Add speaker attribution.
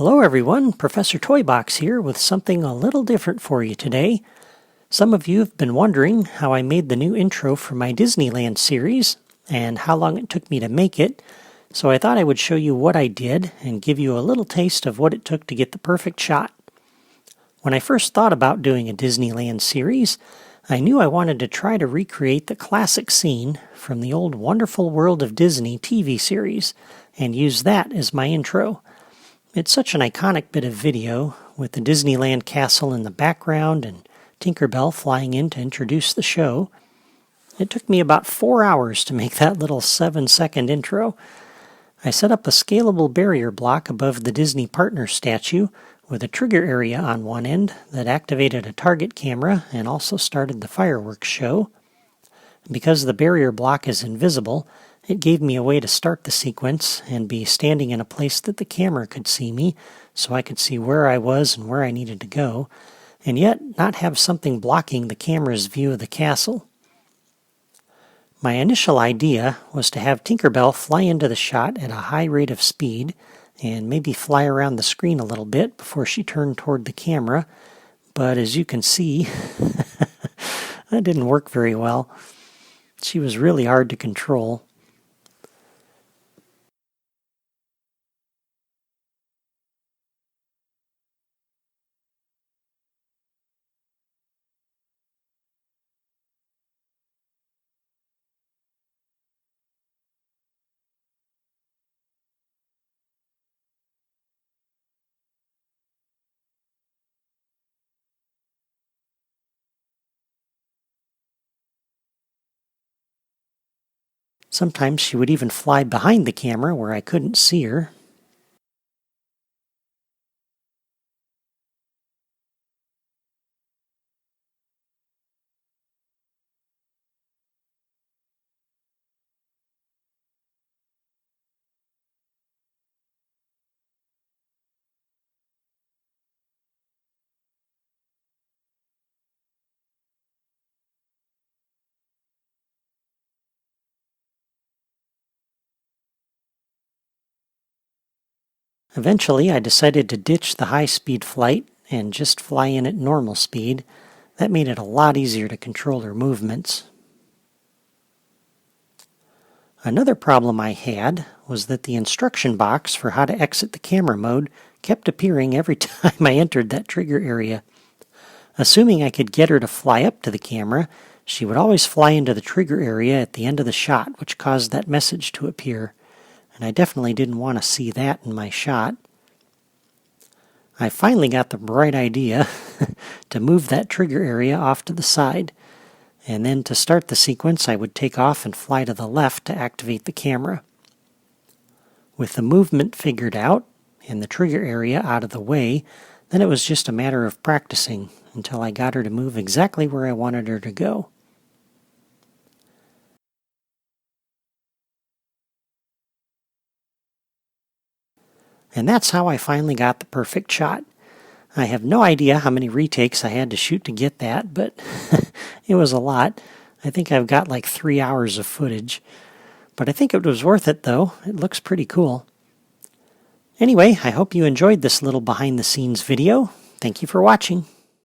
Speaker 1: Hello everyone, Professor Toybox here with something a little different for you today. Some of you have been wondering how I made the new intro for my Disneyland series and how long it took me to make it, so I thought I would show you what I did and give you a little taste of what it took to get the perfect shot. When I first thought about doing a Disneyland series, I knew I wanted to try to recreate the classic scene from the old Wonderful World of Disney TV series and use that as my intro. It's such an iconic bit of video, with the Disneyland castle in the background and Tinkerbell flying in to introduce the show. It took me about 4 hours to make that little 7-second intro. I set up a scalable barrier block above the Disney Partner statue with a trigger area on one end that activated a target camera and also started the fireworks show. Because the barrier block is invisible, it gave me a way to start the sequence and be standing in a place that the camera could see me, so I could see where I was and where I needed to go, and yet not have something blocking the camera's view of the castle. My initial idea was to have Tinkerbell fly into the shot at a high rate of speed and maybe fly around the screen a little bit before she turned toward the camera, but as you can see, that didn't work very well. She was really hard to control. Sometimes she would even fly behind the camera where I couldn't see her. Eventually, I decided to ditch the high-speed flight and just fly in at normal speed. That made it a lot easier to control her movements. Another problem I had was that the instruction box for how to exit the camera mode kept appearing every time I entered that trigger area. Assuming I could get her to fly up to the camera, she would always fly into the trigger area at the end of the shot, which caused that message to appear. And I definitely didn't want to see that in my shot. I finally got the bright idea to move that trigger area off to the side, and then to start the sequence I would take off and fly to the left to activate the camera. With the movement figured out and the trigger area out of the way, then it was just a matter of practicing until I got her to move exactly where I wanted her to go. And that's how I finally got the perfect shot. I have no idea how many retakes I had to shoot to get that, but it was a lot. I think I've got like 3 hours of footage. But I think it was worth it, though. It looks pretty cool. Anyway, I hope you enjoyed this little behind-the-scenes video. Thank you for watching.